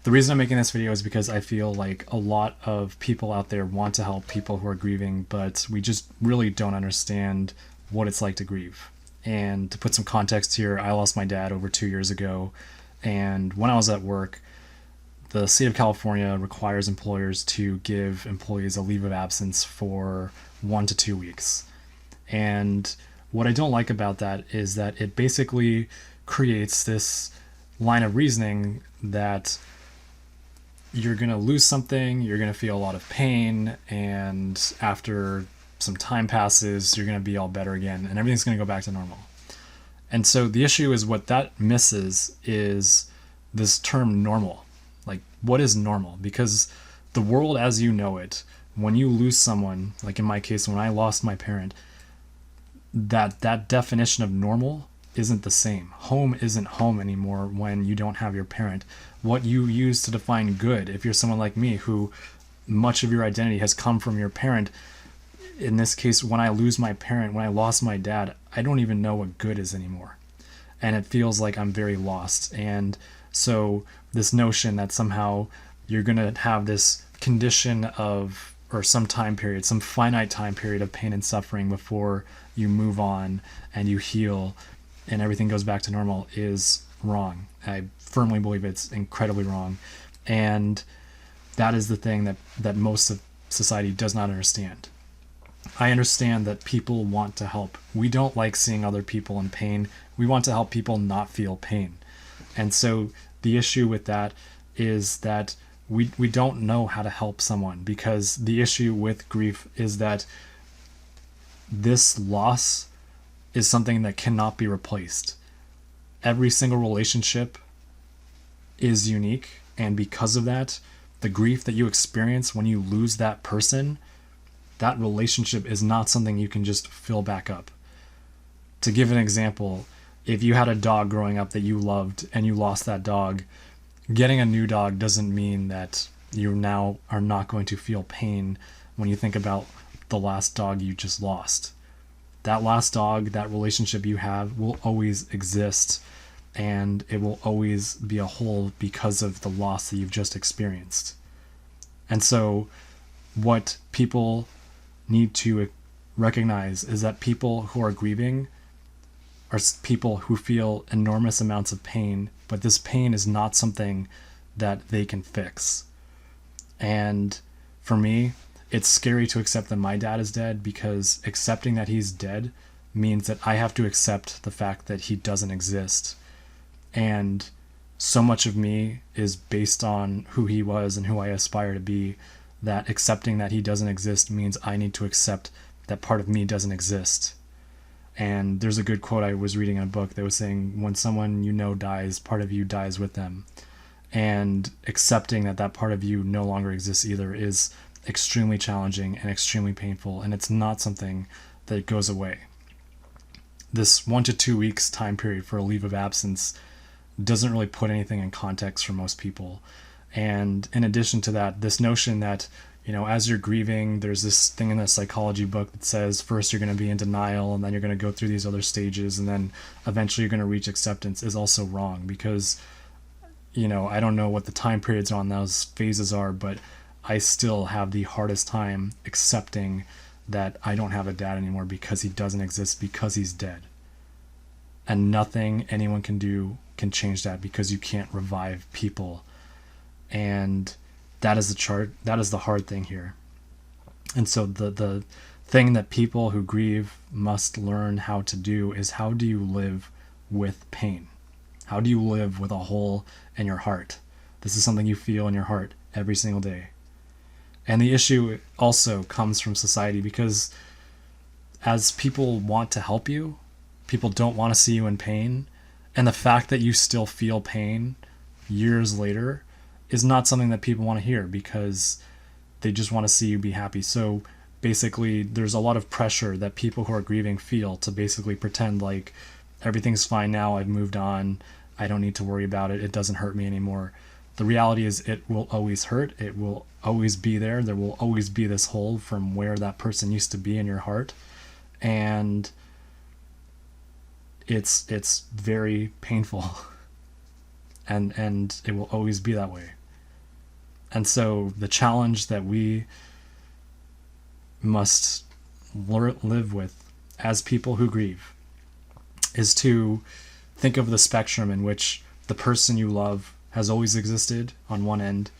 The reason I'm making this video is because I feel like a lot of people out there want to help people who are grieving, but we just really don't understand what it's like to grieve. And to put some context here, I lost my dad over 2 years ago. And when I was at work, the state of California requires employers to give employees a leave of absence for 1 to 2 weeks. And what I don't like about that is that it basically creates this line of reasoning that you're going to lose something, you're going to feel a lot of pain, and after some time passes, you're going to be all better again, and everything's going to go back to normal. And so the issue is what that misses is this term normal. Like, what is normal? Because the world as you know it, when you lose someone, like in my case, when I lost my parent, that definition of normal isn't the same. Home isn't home anymore when you don't have your parent. What you use to define good, if you're someone like me who much of your identity has come from your parent, in this case, when I lose my parent, when I lost my dad, I don't even know what good is anymore. And it feels like I'm very lost. And so this notion that somehow you're going to have this condition of, or some time period, some finite time period of pain and suffering before you move on and you heal and everything goes back to normal is wrong. I firmly believe it's incredibly wrong. And that is the thing that most of society does not understand. I understand that people want to help. We don't like seeing other people in pain. We want to help people not feel pain. And so the issue with that is that we don't know how to help someone, because the issue with grief is that this loss is something that cannot be replaced. Every single relationship is unique, and because of that, the grief that you experience when you lose that person, that relationship is not something you can just fill back up. To give an example, if you had a dog growing up that you loved and you lost that dog, getting a new dog doesn't mean that you now are not going to feel pain when you think about the last dog you just lost. That last dog, that relationship you have will always exist, and it will always be a hole because of the loss that you've just experienced. And so what people need to recognize is that people who are grieving are people who feel enormous amounts of pain, but this pain is not something that they can fix. And for me, it's scary to accept that my dad is dead, because accepting that he's dead means that I have to accept the fact that he doesn't exist. And so much of me is based on who he was and who I aspire to be, that accepting that he doesn't exist means I need to accept that part of me doesn't exist. And there's a good quote I was reading in a book that was saying, when someone you know dies, part of you dies with them. And accepting that that part of you no longer exists either is extremely challenging and extremely painful, and it's not something that goes away. This 1 to 2 weeks time period for a leave of absence doesn't really put anything in context for most people. And in addition to that, this notion that, as you're grieving, there's this thing in the psychology book that says first you're going to be in denial, and then you're going to go through these other stages, and then eventually you're going to reach acceptance, is also wrong. Because, I don't know what the time periods on those phases are, but I still have the hardest time accepting that I don't have a dad anymore because he doesn't exist, because he's dead. And nothing anyone can do can change that, because you can't revive people. And that is the hard thing here. And so the thing that people who grieve must learn how to do is, how do you live with pain? How do you live with a hole in your heart? This is something you feel in your heart every single day. And the issue also comes from society, because as people want to help you, people don't want to see you in pain. And the fact that you still feel pain years later is not something that people want to hear, because they just want to see you be happy. So basically, there's a lot of pressure that people who are grieving feel to basically pretend like everything's fine now, I've moved on, I don't need to worry about it, it doesn't hurt me anymore. The reality is, it will always hurt. It will always be there. There will always be this hole from where that person used to be in your heart. And it's very painful. And it will always be that way. And so the challenge that we must live with as people who grieve is to think of the spectrum in which the person you love has always existed on one end,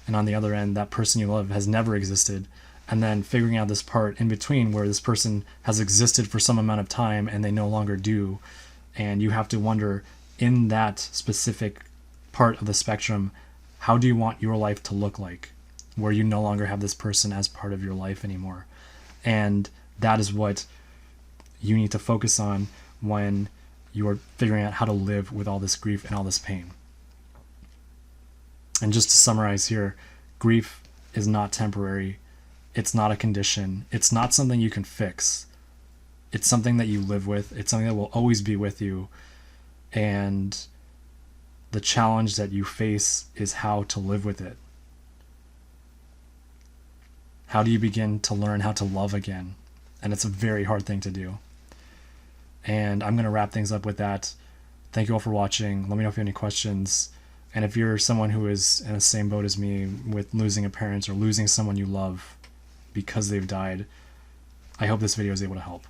and on the other end, that person you love has never existed. And then figuring out this part in between where this person has existed for some amount of time and they no longer do. And you have to wonder, in that specific part of the spectrum, how do you want your life to look like, where you no longer have this person as part of your life anymore? And that is what you need to focus on when you're figuring out how to live with all this grief and all this pain. And just to summarize here, grief is not temporary. It's not a condition. It's not something you can fix. It's something that you live with. It's something that will always be with you. And the challenge that you face is how to live with it. How do you begin to learn how to love again? And it's a very hard thing to do. And I'm going to wrap things up with that. Thank you all for watching. Let me know if you have any questions. And if you're someone who is in the same boat as me with losing a parent or losing someone you love because they've died, I hope this video is able to help.